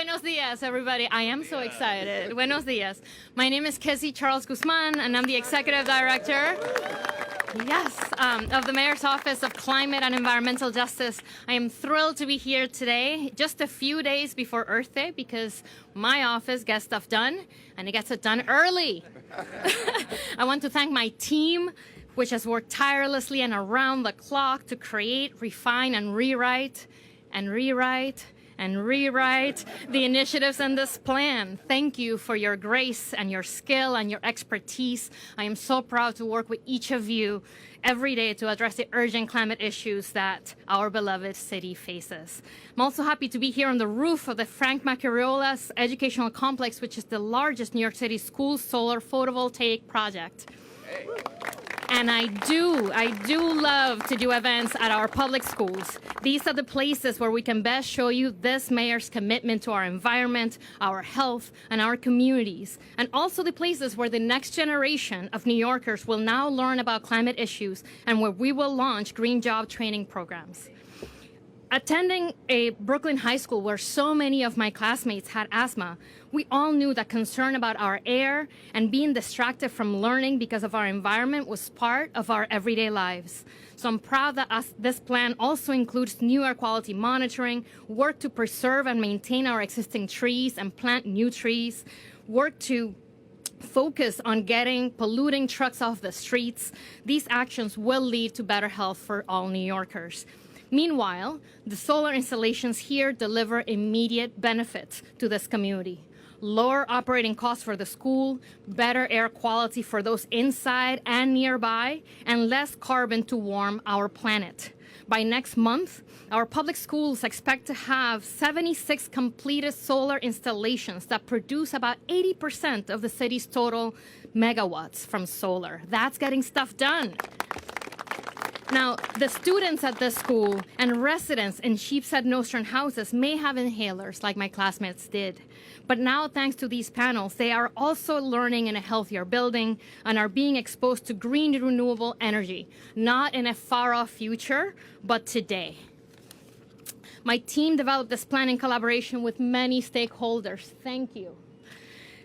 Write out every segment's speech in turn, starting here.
Buenos dias, everybody. I am so excited. Buenos dias. My name is Kessie Charles Guzman, and I'm the Executive Director, of the Mayor's Office of Climate and Environmental Justice. I am thrilled to be here today, just a few days before Earth Day, because my office gets stuff done, and it gets it done early. I want to thank my team, which has worked tirelessly and around the clock to create, refine, and rewrite the initiatives in this plan. Thank you for your grace and your skill and your expertise. I am so proud to work with each of you every day to address the urgent climate issues that our beloved city faces. I'm also happy to be here on the roof of the Frank Macchiariola's Educational Complex, which is the largest New York City school solar photovoltaic project. And I do love to do events at our public schools. These are the places where we can best show you this mayor's commitment to our environment, our health, and our communities. And also the places where the next generation of New Yorkers will now learn about climate issues and where we will launch green job training programs. Attending a Brooklyn high school where so many of my classmates had asthma, we all knew that concern about our air and being distracted from learning because of our environment was part of our everyday lives. So I'm proud that this plan also includes new air quality monitoring, work to preserve and maintain our existing trees and plant new trees, work to focus on getting polluting trucks off the streets. These actions will lead to better health for all New Yorkers. Meanwhile, the solar installations here deliver immediate benefits to this community. Lower operating costs for the school, better air quality for those inside and nearby, and less carbon to warm our planet. By next month, our public schools expect to have 76 completed solar installations that produce about 80% of the city's total megawatts from solar. That's getting stuff done. Now, the students at this school and residents in Sheepshead Nostrand houses may have inhalers like my classmates did. But now, thanks to these panels, they are also learning in a healthier building and are being exposed to green renewable energy, not in a far-off future, but today. My team developed this plan in collaboration with many stakeholders. Thank you.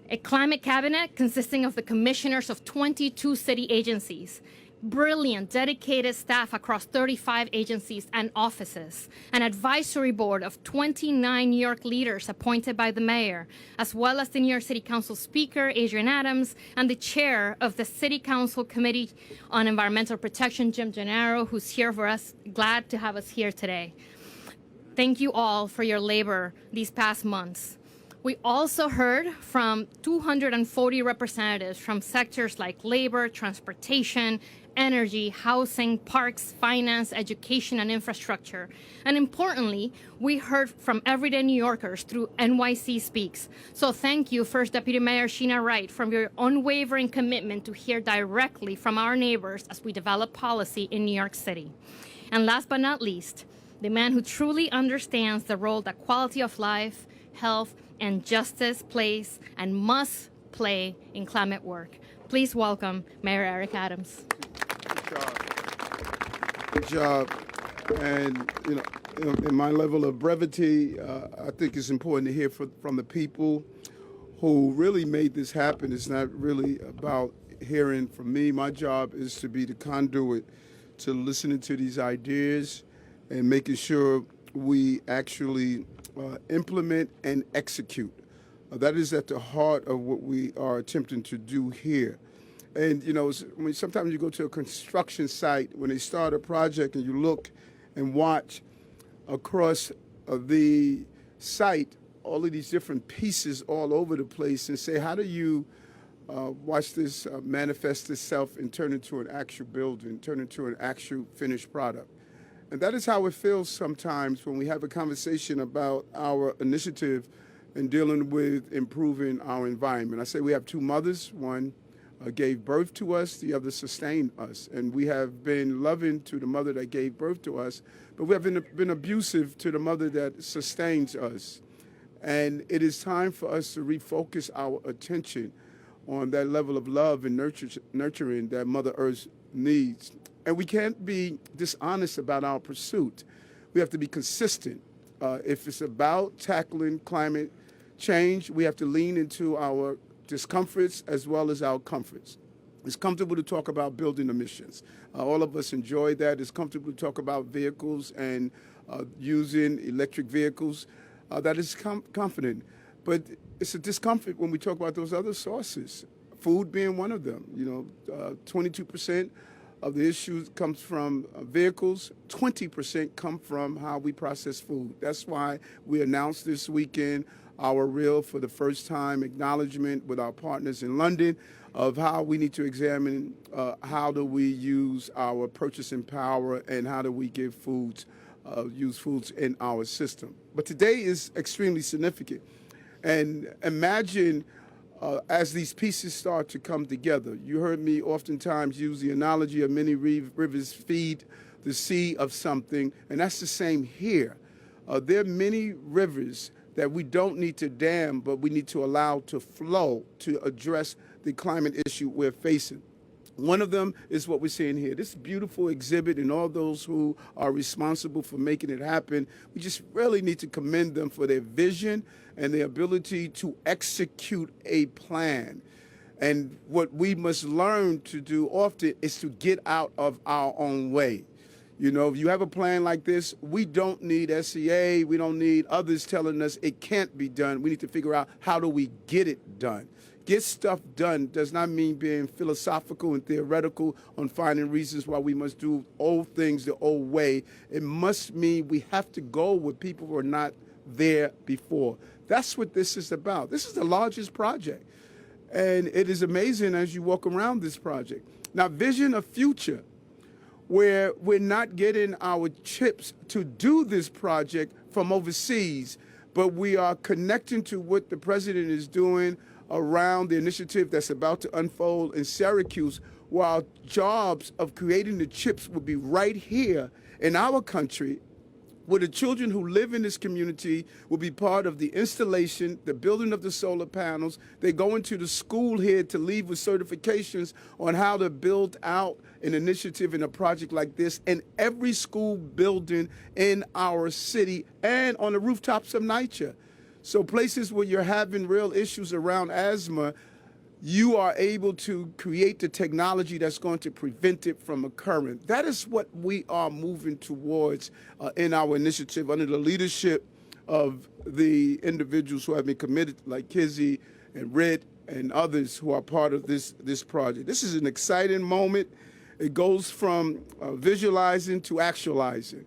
A climate cabinet consisting of the commissioners of 22 city agencies, brilliant, dedicated staff across 35 agencies and offices, an advisory board of 29 New York leaders appointed by the mayor, as well as the New York City Council Speaker, Adrian Adams, and the chair of the City Council Committee on Environmental Protection, Jim Gennaro, who's here for us, glad to have us here today. Thank you all for your labor these past months. We also heard from 240 representatives from sectors like labor, transportation, energy, housing, parks, finance, education, and infrastructure. And importantly, we heard from everyday New Yorkers through NYC Speaks. So thank you, First Deputy Mayor Sheena Wright, for your unwavering commitment to hear directly from our neighbors as we develop policy in New York City. And last but not least, the man who truly understands the role that quality of life, health, and justice plays and must play in climate work. Please welcome Mayor Eric Adams. Good job. And, in my level of brevity, I think it's important to hear from the people who really made this happen. It's not really about hearing from me. My job is to be the conduit to listening to these ideas and making sure we actually implement and execute. That is at the heart of what we are attempting to do here. And, sometimes you go to a construction site, when they start a project and you look and watch across the site, all of these different pieces all over the place and say, how do you watch this manifest itself and turn into an actual building, turn into an actual finished product? And that is how it feels sometimes when we have a conversation about our initiative in dealing with improving our environment. I say we have two mothers. One gave birth to us, the other sustained us. And we have been loving to the mother that gave birth to us, but we have been abusive to the mother that sustains us. And it is time for us to refocus our attention on that level of love and nurturing that Mother Earth needs. And we can't be dishonest about our pursuit. We have to be consistent. If it's about tackling climate change, we have to lean into our discomforts as well as our comforts. It's comfortable to talk about building emissions. All of us enjoy that. It's comfortable to talk about vehicles and using electric vehicles. That is confident. But it's a discomfort when we talk about those other sources, food being one of them. 22% of the issues comes from vehicles, 20% come from how we process food. That's why we announced this weekend our real, for the first time, acknowledgement with our partners in London of how we need to examine how do we use our purchasing power and how do we give use foods in our system. But today is extremely significant. And imagine as these pieces start to come together. You heard me oftentimes use the analogy of many rivers feed the sea of something, and that's the same here. There are many rivers that we don't need to dam, but we need to allow to flow to address the climate issue we're facing. One of them is what we're seeing here. This beautiful exhibit, and all those who are responsible for making it happen, we just really need to commend them for their vision and their ability to execute a plan. And what we must learn to do often is to get out of our own way. If you have a plan like this, we don't need SEA, we don't need others telling us it can't be done. We need to figure out how do we get it done. Get stuff done does not mean being philosophical and theoretical on finding reasons why we must do old things the old way. It must mean we have to go where people were not there before. That's what this is about. This is the largest project. And it is amazing as you walk around this project. Now, vision a future where we're not getting our chips to do this project from overseas, but we are connecting to what the president is doing around the initiative that's about to unfold in Syracuse, while jobs of creating the chips will be right here in our country, where the children who live in this community will be part of the installation, the building of the solar panels. They go into the school here to leave with certifications on how to build out an initiative in a project like this in every school building in our city and on the rooftops of NYCHA. So places where you're having real issues around asthma, you are able to create the technology that's going to prevent it from occurring. That is what we are moving towards in our initiative under the leadership of the individuals who have been committed, like Kizzy and Red and others who are part of this project. This is an exciting moment. It goes from visualizing to actualizing.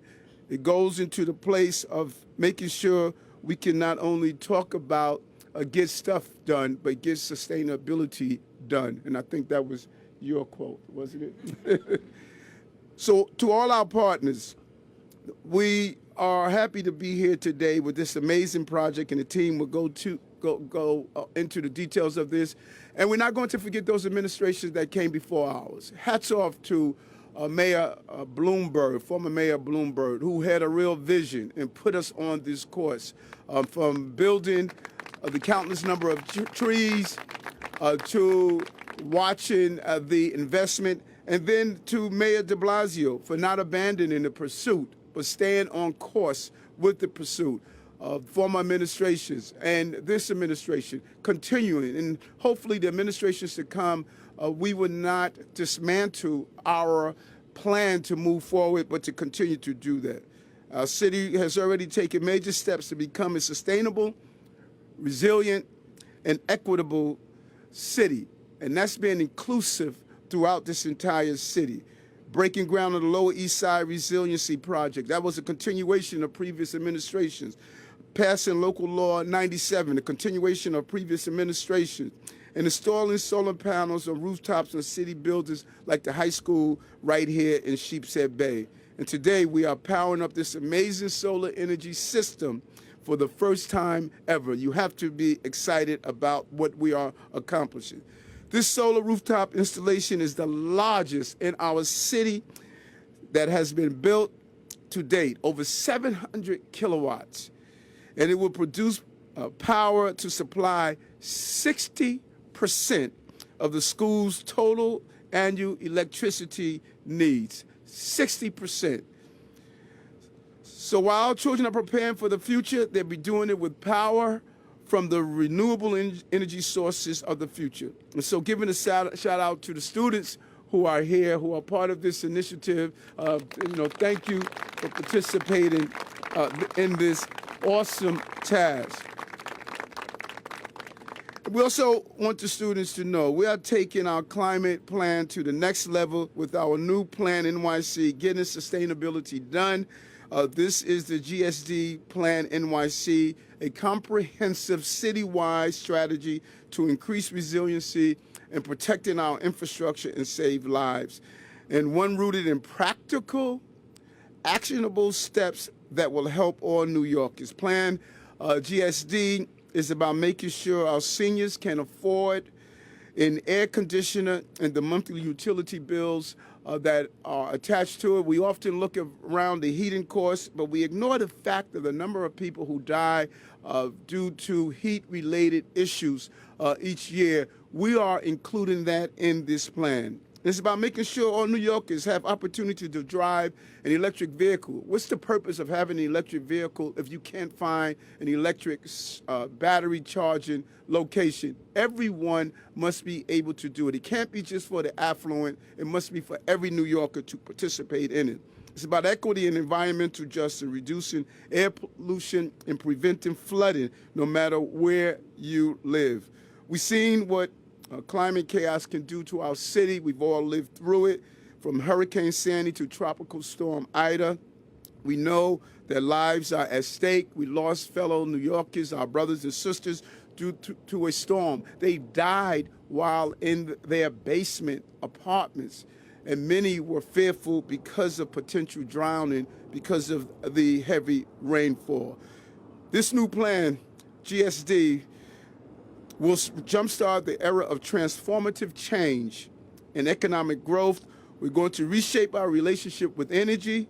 It goes into the place of making sure we can not only talk about get stuff done, but get sustainability done. And I think that was your quote, wasn't it? So to all our partners, we are happy to be here today with this amazing project, and the team will go into the details of this. And we're not going to forget those administrations that came before ours. Hats off to Mayor Bloomberg, former Mayor Bloomberg, who had a real vision and put us on this course from building the countless number of trees, to watching the investment, and then to Mayor de Blasio for not abandoning the pursuit, but staying on course with the pursuit. Former administrations and this administration continuing, and hopefully the administrations to come, we will not dismantle our plan to move forward, but to continue to do that. Our city has already taken major steps to become a sustainable, resilient, and equitable city. And that's been inclusive throughout this entire city. Breaking ground on the Lower East Side Resiliency Project. That was a continuation of previous administrations. Passing Local Law 97, a continuation of previous administrations. And installing solar panels on rooftops on city buildings like the high school right here in Sheepshead Bay. And today we are powering up this amazing solar energy system for the first time ever. You have to be excited about what we are accomplishing. This solar rooftop installation is the largest in our city that has been built to date, over 700 kilowatts. And it will produce power to supply 60% of the school's total annual electricity needs. 60%. So while children are preparing for the future, they'll be doing it with power from the renewable energy sources of the future. And so giving a shout out to the students who are here, who are part of this initiative. Thank you for participating in this awesome task. We also want the students to know we are taking our climate plan to the next level with our new Plan NYC, getting sustainability done. This is the GSD Plan NYC, a comprehensive citywide strategy to increase resiliency and protecting our infrastructure and save lives. And one rooted in practical, actionable steps that will help all New Yorkers. Plan GSD is about making sure our seniors can afford an air conditioner and the monthly utility bills that are attached to it. We often look around the heating costs, but we ignore the fact of the number of people who die due to heat-related issues each year. We are including that in this plan. It's about making sure all New Yorkers have opportunity to drive an electric vehicle. What's the purpose of having an electric vehicle if you can't find an electric battery charging location? Everyone must be able to do it. It can't be just for the affluent. It must be for every New Yorker to participate in it. It's about equity and environmental justice, reducing air pollution and preventing flooding no matter where you live. We've seen what climate chaos can do to our city. We've all lived through it, from Hurricane Sandy to Tropical Storm Ida. We know that lives are at stake. We lost fellow New Yorkers, our brothers and sisters, due to a storm. They died while in their basement apartments, and many were fearful because of potential drowning because of the heavy rainfall. This new plan, GSD, will jumpstart the era of transformative change and economic growth. We're going to reshape our relationship with energy,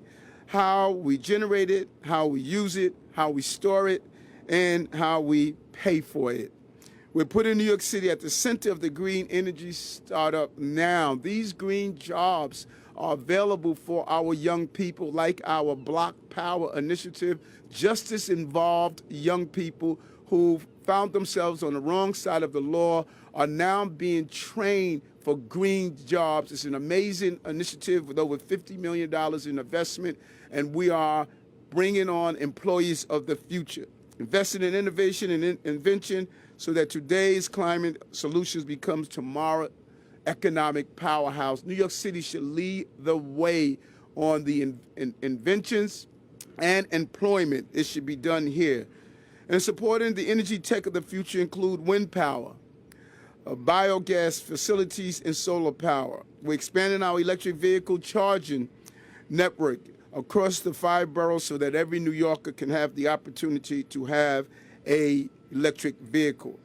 how we generate it, how we use it, how we store it, and how we pay for it. We're putting New York City at the center of the green energy startup now. These green jobs are available for our young people, like our Block Power initiative, justice-involved young people who found themselves on the wrong side of the law are now being trained for green jobs. It's an amazing initiative with over $50 million in investment, and we are bringing on employees of the future, investing in innovation and invention so that today's climate solutions becomes tomorrow's economic powerhouse. New York City should lead the way on the inventions and employment. It should be done here. And supporting the energy tech of the future include wind power, biogas facilities, and solar power. We're expanding our electric vehicle charging network across the 5 boroughs so that every New Yorker can have the opportunity to have an electric vehicle.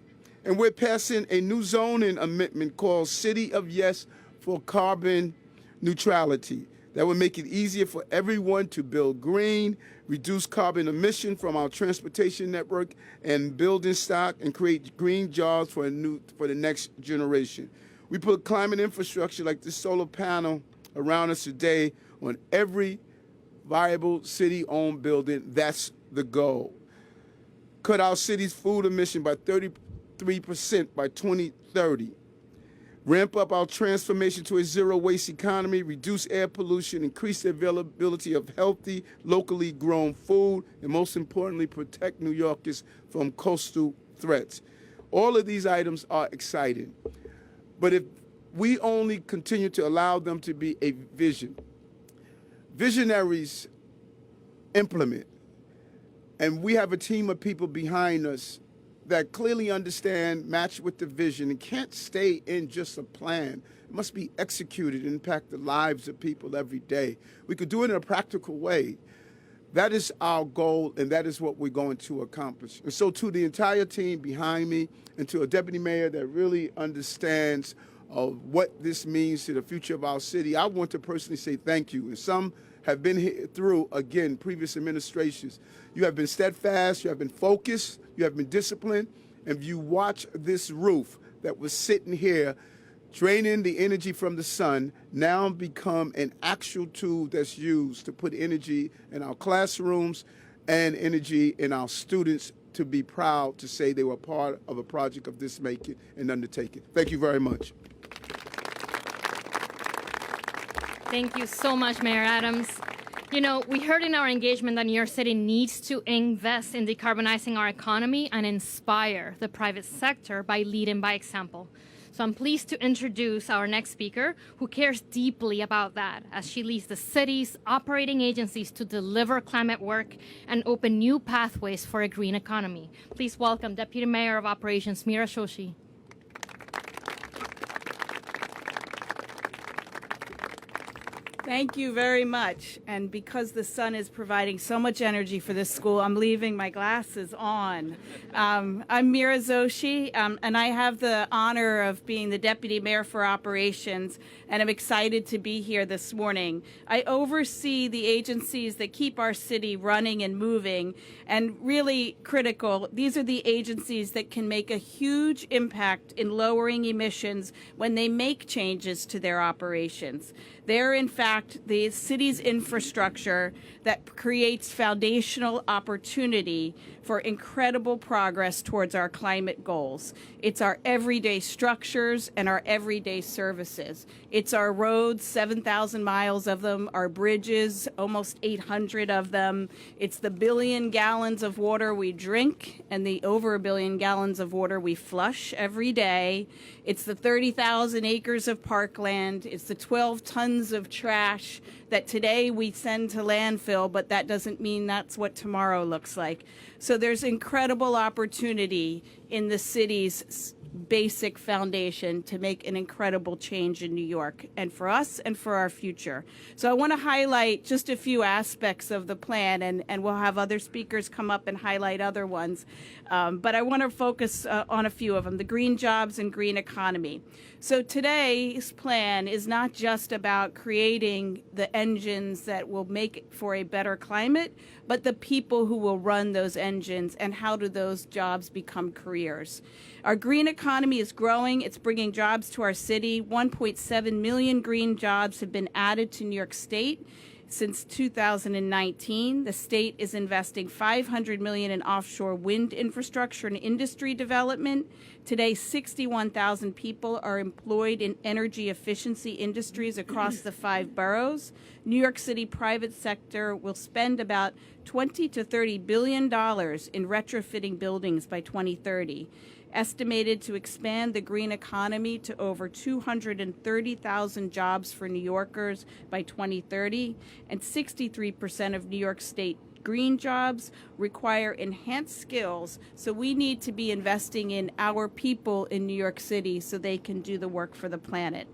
And we're passing a new zoning amendment called City of Yes for carbon neutrality. That will make it easier for everyone to build green, reduce carbon emission from our transportation network and building stock, and create green jobs for the next generation. We put climate infrastructure like this solar panel around us today on every viable city-owned building. That's the goal. Cut our city's food emission by 33% by 2030. Ramp up our transformation to a zero-waste economy, reduce air pollution, increase the availability of healthy, locally grown food, and most importantly, protect New Yorkers from coastal threats. All of these items are exciting, but if we only continue to allow them to be a vision, visionaries implement, and we have a team of people behind us that clearly understand, match with the vision, and can't stay in just a plan. It must be executed and impact the lives of people every day. We could do it in a practical way. That is our goal, and that is what we're going to accomplish. And so to the entire team behind me and to a deputy mayor that really understands what this means to the future of our city, I want to personally say thank you. And some have been through, again, previous administrations. You have been steadfast, you have been focused, you have been disciplined, and you watch this roof that was sitting here draining the energy from the sun now become an actual tool that's used to put energy in our classrooms and energy in our students' to be proud to say they were part of a project of this making and undertaking. Thank you very much. Thank you so much, Mayor Adams. You know, we heard in our engagement that New York City needs to invest in decarbonizing our economy and inspire the private sector by leading by example. So I'm pleased to introduce our next speaker, who cares deeply about that, as she leads the city's operating agencies to deliver climate work and open new pathways for a green economy. Please welcome Deputy Mayor of Operations, Meera Joshi. Thank you very much. And because the sun is providing so much energy for this school, I'm leaving my glasses on. I'm Meera Joshi, and I have the honor of being the Deputy Mayor for Operations, and I'm excited to be here this morning. I oversee the agencies that keep our city running and moving, and really critical, these are the agencies that can make a huge impact in lowering emissions when they make changes to their operations. They're, in fact, the city's infrastructure that creates foundational opportunity for incredible progress towards our climate goals. It's our everyday structures and our everyday services. It's our roads, 7,000 miles of them, our bridges, almost 800 of them. It's the billion gallons of water we drink and the over 1 billion gallons of water we flush every day. It's the 30,000 acres of parkland. It's the 12 tons of trash that today we send to landfill, but that doesn't mean that's what tomorrow looks like. So there's incredible opportunity in the city's basic foundation to make an incredible change in New York, and for us and for our future. So I want to highlight just a few aspects of the plan, and we'll have other speakers come up and highlight other ones. But I want to focus on a few of them, the green jobs and green economy. So today's plan is not just about creating the engines that will make for a better climate, but the people who will run those engines and how do those jobs become careers. Our green economy is growing. It's bringing jobs to our city. 1.7 million green jobs have been added to New York State since 2019. The state is investing $500 million in offshore wind infrastructure and industry development. Today, 61,000 people are employed in energy efficiency industries across the 5 boroughs. New York City private sector will spend about $20 to $30 billion in retrofitting buildings by 2030. Estimated to expand the green economy to over 230,000 jobs for New Yorkers by 2030, and 63% of New York State green jobs require enhanced skills, so we need to be investing in our people in New York City so they can do the work for the planet.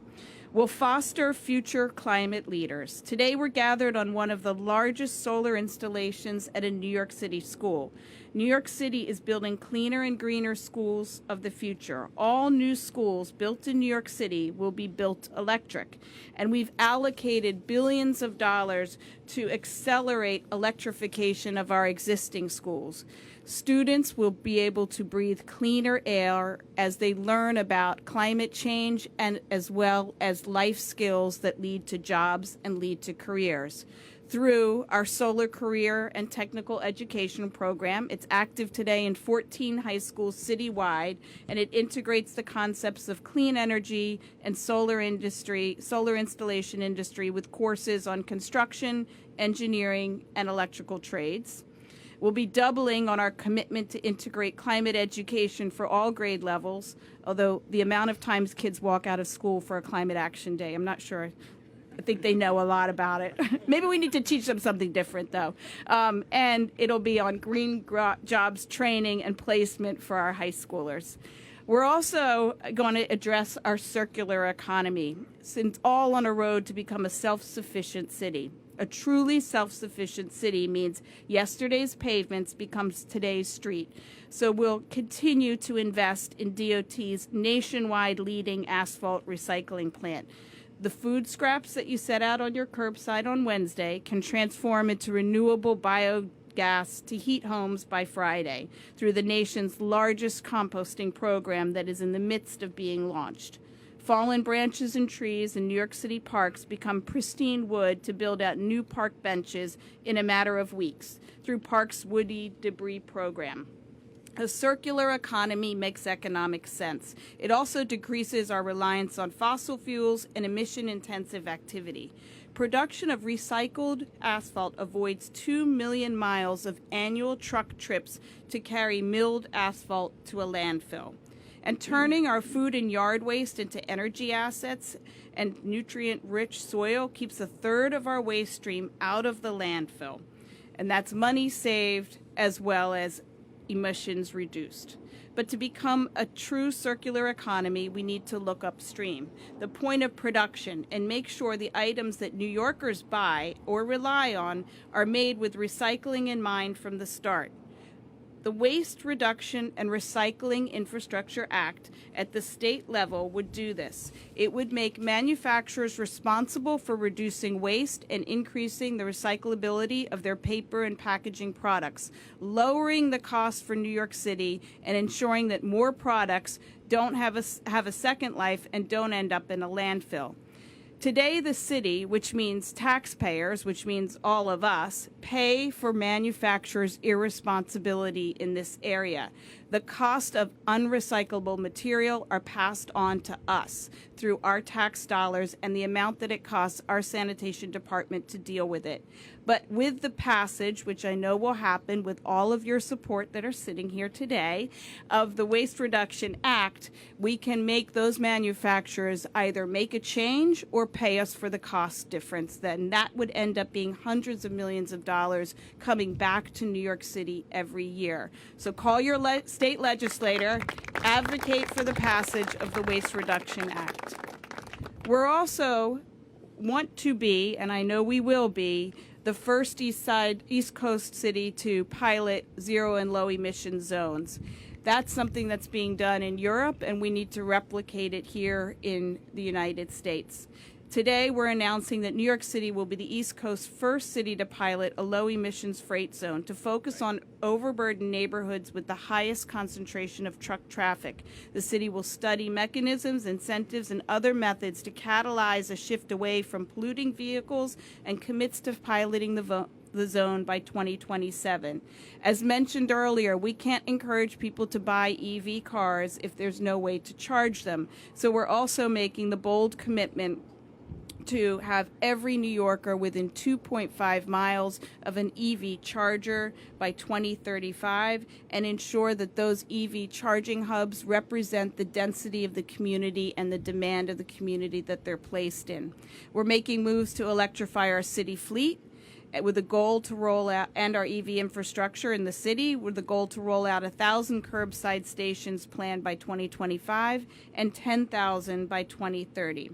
We'll foster future climate leaders. Today we're gathered on one of the largest solar installations at a New York City school. New York City is building cleaner and greener schools of the future. All new schools built in New York City will be built electric. And we've allocated billions of dollars to accelerate electrification of our existing schools. Students will be able to breathe cleaner air as they learn about climate change and as well as life skills that lead to jobs and lead to careers. Through our solar career and technical education program, it's active today in 14 high schools citywide, and it integrates the concepts of clean energy and solar installation industry with courses on construction, engineering, and electrical trades. We'll be doubling on our commitment to integrate climate education for all grade levels, although the amount of times kids walk out of school for a climate action day, I'm not sure. I think they know a lot about it. Maybe we need to teach them something different, though. And it'll be on green jobs training and placement for our high schoolers. We're also going to address our circular economy, since all on a road to become a self-sufficient city. A truly self-sufficient city means yesterday's pavements becomes today's street. So we'll continue to invest in DOT's nationwide leading asphalt recycling plant. The food scraps that you set out on your curbside on Wednesday can transform into renewable biogas to heat homes by Friday through the nation's largest composting program that is in the midst of being launched. Fallen branches and trees in New York City parks become pristine wood to build out new park benches in a matter of weeks through Parks' Woody Debris program. A circular economy makes economic sense. It also decreases our reliance on fossil fuels and emission-intensive activity. Production of recycled asphalt avoids 2 million miles of annual truck trips to carry milled asphalt to a landfill. And turning our food and yard waste into energy assets and nutrient-rich soil keeps a third of our waste stream out of the landfill. And that's money saved as well as emissions reduced. But to become a true circular economy, we need to look upstream, the point of production, and make sure the items that New Yorkers buy or rely on are made with recycling in mind from the start. The Waste Reduction and Recycling Infrastructure Act at the state level would do this. It would make manufacturers responsible for reducing waste and increasing the recyclability of their paper and packaging products, lowering the cost for New York City and ensuring that more products don't have a second life and don't end up in a landfill. Today, the city, which means taxpayers, which means all of us, pay for manufacturers' irresponsibility in this area. The cost of unrecyclable material are passed on to us through our tax dollars and the amount that it costs our sanitation department to deal with it. But with the passage, which I know will happen with all of your support that are sitting here today, of the Waste Reduction Act, we can make those manufacturers either make a change or pay us for the cost difference. Then that would end up being hundreds of millions of dollars coming back to New York City every year. So call your state legislator, advocate for the passage of the Waste Reduction Act. We're also want to be, and I know we will be, the first East Coast city to pilot zero and low emission zones. That's something that's being done in Europe, and we need to replicate it here in the United States. Today, we're announcing that New York City will be the East Coast's first city to pilot a low-emissions freight zone to focus on overburdened neighborhoods with the highest concentration of truck traffic. The city will study mechanisms, incentives, and other methods to catalyze a shift away from polluting vehicles and commits to piloting the zone by 2027. As mentioned earlier, we can't encourage people to buy EV cars if there's no way to charge them. So we're also making the bold commitment to have every New Yorker within 2.5 miles of an EV charger by 2035 and ensure that those EV charging hubs represent the density of the community and the demand of the community that they're placed in. We're making moves to electrify our city fleet with a goal to roll out, and our EV infrastructure in the city, with the goal to roll out 1,000 curbside stations planned by 2025 and 10,000 by 2030.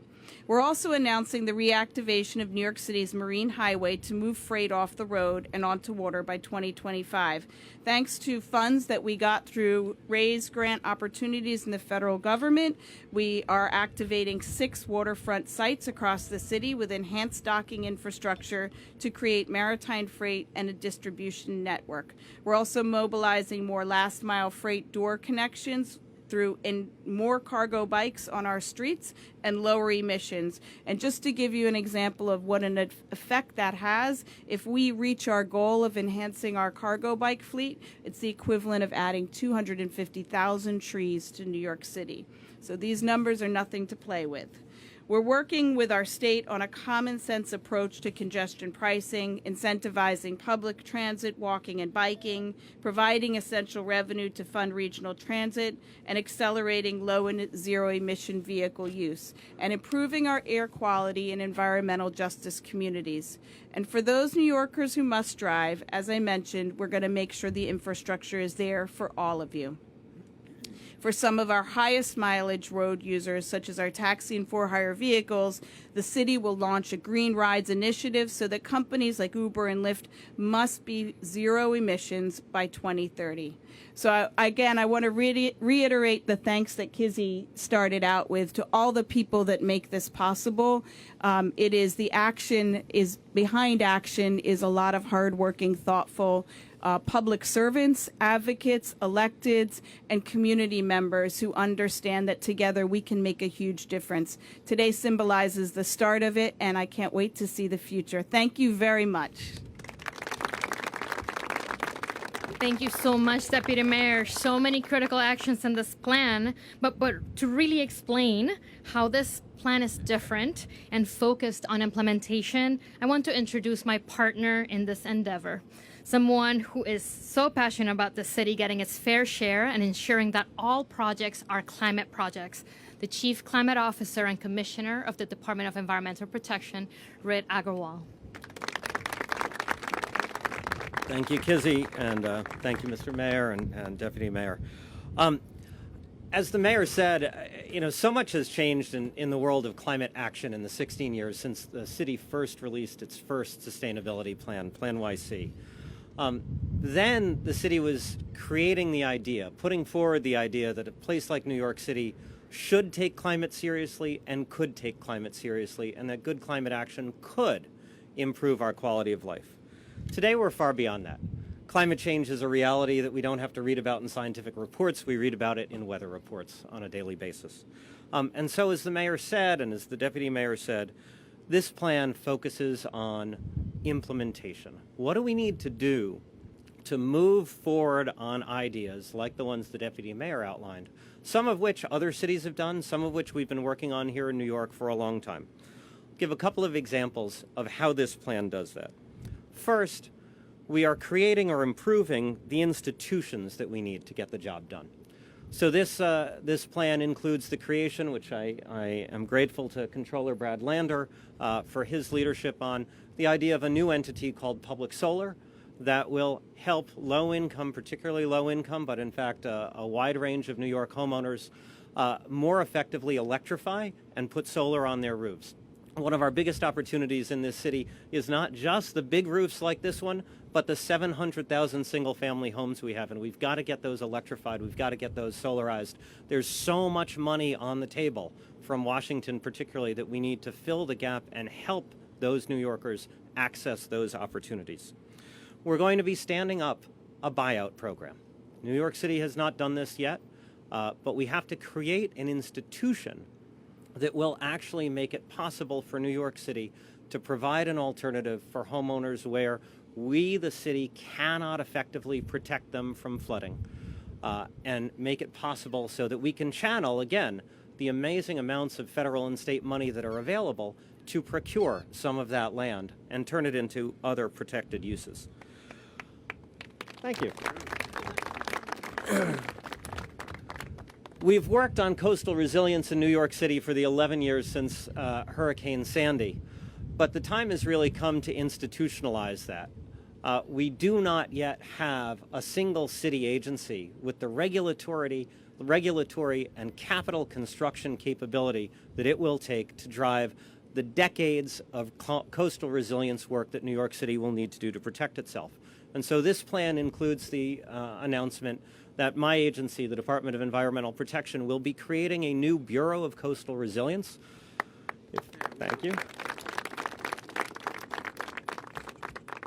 We're also announcing the reactivation of New York City's Marine Highway to move freight off the road and onto water by 2025. Thanks to funds that we got through RAISE grant opportunities in the federal government, we are activating 6 waterfront sites across the city with enhanced docking infrastructure to create maritime freight and a distribution network. We're also mobilizing more last-mile freight door connections through more cargo bikes on our streets and lower emissions. And just to give you an example of what an effect that has, if we reach our goal of enhancing our cargo bike fleet, it's the equivalent of adding 250,000 trees to New York City. So these numbers are nothing to play with. We're working with our state on a common sense approach to congestion pricing, incentivizing public transit, walking and biking, providing essential revenue to fund regional transit, and accelerating low and zero emission vehicle use, and improving our air quality in environmental justice communities. And for those New Yorkers who must drive, as I mentioned, we're going to make sure the infrastructure is there for all of you. For some of our highest mileage road users, such as our taxi and for-hire vehicles, the city will launch a Green Rides initiative so that companies like Uber and Lyft must be zero emissions by 2030. So again, I want to reiterate the thanks that Kizzy started out with to all the people that make this possible. It is the action is behind action is a lot of hardworking, thoughtful public servants, advocates, electeds, and community members who understand that together we can make a huge difference. Today symbolizes the start of it, and I can't wait to see the future. Thank you very much. Thank you so much, Deputy Mayor. So many critical actions in this plan, but to really explain how this plan is different and focused on implementation, I want to introduce my partner in this endeavor, someone who is so passionate about the city getting its fair share and ensuring that all projects are climate projects, the Chief Climate Officer and Commissioner of the Department of Environmental Protection, Rit Agarwal. Thank you, Kizzy, and thank you, Mr. Mayor and Deputy Mayor. As the mayor said, so much has changed in the world of climate action in the 16 years since the city first released its first sustainability plan, Plan NYC. Then the city was creating the idea, putting forward the idea that a place like New York City should take climate seriously and could take climate seriously, and that good climate action could improve our quality of life. Today, we're far beyond that. Climate change is a reality that we don't have to read about in scientific reports. We read about it in weather reports on a daily basis. And so, as the mayor said, and as the deputy mayor said, this plan focuses on implementation. What do we need to do to move forward on ideas like the ones the deputy mayor outlined, some of which other cities have done, some of which we've been working on here in New York for a long time? I'll give a couple of examples of how this plan does that. First, we are creating or improving the institutions that we need to get the job done. So this plan includes the creation, which I am grateful to Controller Brad Lander for his leadership on, the idea of a new entity called Public Solar that will help low-income, particularly low-income, but in fact a wide range of New York homeowners more effectively electrify and put solar on their roofs. One of our biggest opportunities in this city is not just the big roofs like this one, but the 700,000 single-family homes we have, and we've got to get those electrified. We've got to get those solarized. There's so much money on the table from Washington particularly that we need to fill the gap and help those New Yorkers access those opportunities. We're going to be standing up a buyout program. New York City has not done this yet, but we have to create an institution that will actually make it possible for New York City to provide an alternative for homeowners where we, the city, cannot effectively protect them from flooding, and make it possible so that we can channel, again, the amazing amounts of federal and state money that are available to procure some of that land and turn it into other protected uses. Thank you. We've worked on coastal resilience in New York City for the 11 years since Hurricane Sandy, but the time has really come to institutionalize that. We do not yet have a single city agency with the regulatory and capital construction capability that it will take to drive the decades of coastal resilience work that New York City will need to do to protect itself. And so this plan includes the announcement that my agency, the Department of Environmental Protection, will be creating a new Bureau of Coastal Resilience. Thank you.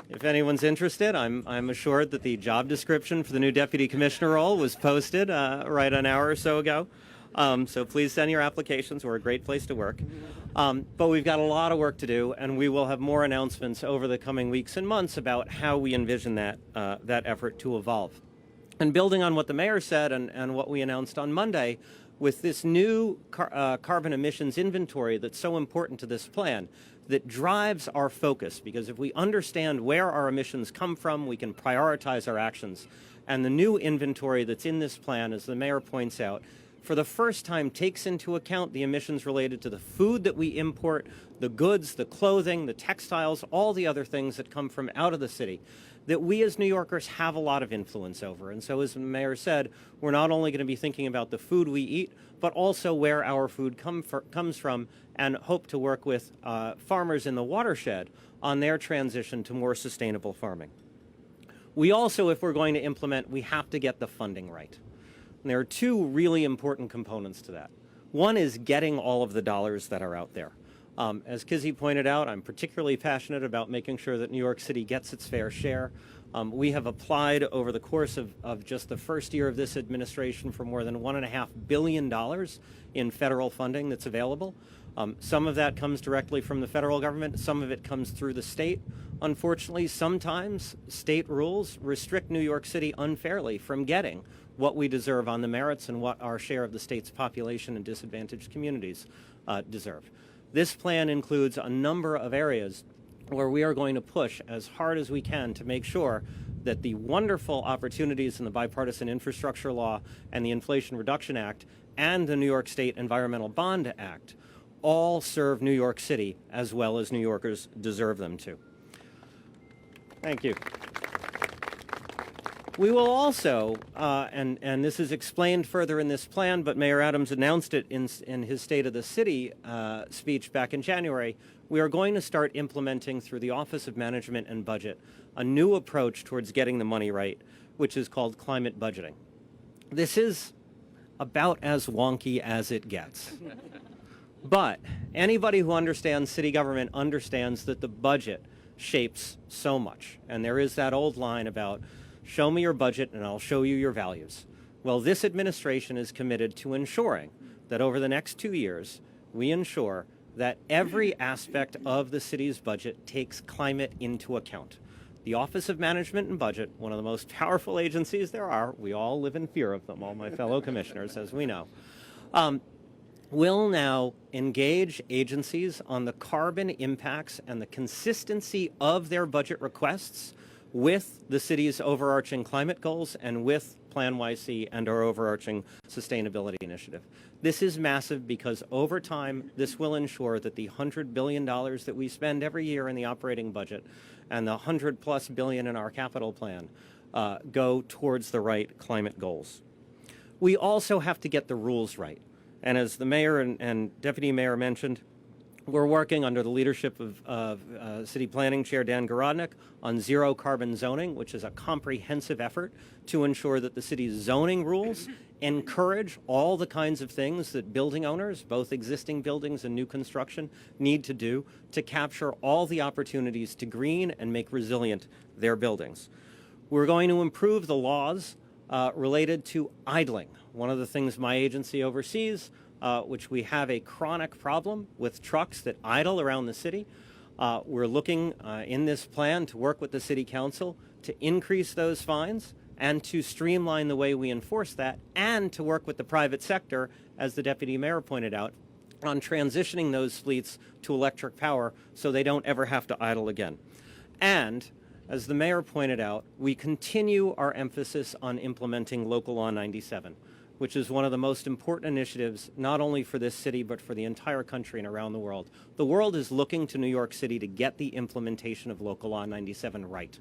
If anyone's interested, I'm assured that the job description for the new Deputy Commissioner role was posted right an hour or so ago. So please send your applications. We're a great place to work. But we've got a lot of work to do, and we will have more announcements over the coming weeks and months about how we envision that effort to evolve. And building on what the mayor said and what we announced on Monday, with this new carbon emissions inventory that's so important to this plan, that drives our focus, because if we understand where our emissions come from, we can prioritize our actions. And the new inventory that's in this plan, as the mayor points out, for the first time takes into account the emissions related to the food that we import, the goods, the clothing, the textiles, all the other things that come from out of the city, that we as New Yorkers have a lot of influence over. And so, as the mayor said, we're not only going to be thinking about the food we eat, but also where our food comes from, and hope to work with farmers in the watershed on their transition to more sustainable farming. We also, if we're going to implement, we have to get the funding right. And there are two really important components to that. One is getting all of the dollars that are out there. As Kizzy pointed out, I'm particularly passionate about making sure that New York City gets its fair share. We have applied over the course of just the first year of this administration for more than $1.5 billion in federal funding that's available. Some of that comes directly from the federal government. Some of it comes through the state. Unfortunately, sometimes state rules restrict New York City unfairly from getting what we deserve on the merits and what our share of the state's population and disadvantaged communities deserve. This plan includes a number of areas where we are going to push as hard as we can to make sure that the wonderful opportunities in the Bipartisan Infrastructure Law and the Inflation Reduction Act and the New York State Environmental Bond Act all serve New York City as well as New Yorkers deserve them to. Thank you. We will also, and this is explained further in this plan, but Mayor Adams announced it in his State of the City speech back in January, we are going to start implementing through the Office of Management and Budget a new approach towards getting the money right, which is called climate budgeting. This is about as wonky as it gets. But anybody who understands city government understands that the budget shapes so much. And there is that old line about, show me your budget and I'll show you your values. Well, this administration is committed to ensuring that over the next 2 years, we ensure that every aspect of the city's budget takes climate into account. The Office of Management and Budget, one of the most powerful agencies there are, we all live in fear of them, all my fellow commissioners, as we know, will now engage agencies on the carbon impacts and the consistency of their budget requests with the city's overarching climate goals and with Plan NYC and our overarching sustainability initiative. This is massive because over time, this will ensure that the $100 billion that we spend every year in the operating budget and the $100+ billion in our capital plan go towards the right climate goals. We also have to get the rules right. And as the mayor and deputy mayor mentioned, we're working under the leadership of City Planning Chair Dan Garodnick on zero carbon zoning, which is a comprehensive effort to ensure that the city's zoning rules encourage all the kinds of things that building owners, both existing buildings and new construction, need to do to capture all the opportunities to green and make resilient their buildings. We're going to improve the laws related to idling. One of the things my agency oversees, which we have a chronic problem with trucks that idle around the city. We're looking in this plan to work with the City Council to increase those fines and to streamline the way we enforce that, and to work with the private sector, as the Deputy Mayor pointed out, on transitioning those fleets to electric power so they don't ever have to idle again. And as the Mayor pointed out, we continue our emphasis on implementing Local Law 97, which is one of the most important initiatives, not only for this city, but for the entire country and around the world. The world is looking to New York City to get the implementation of Local Law 97 right.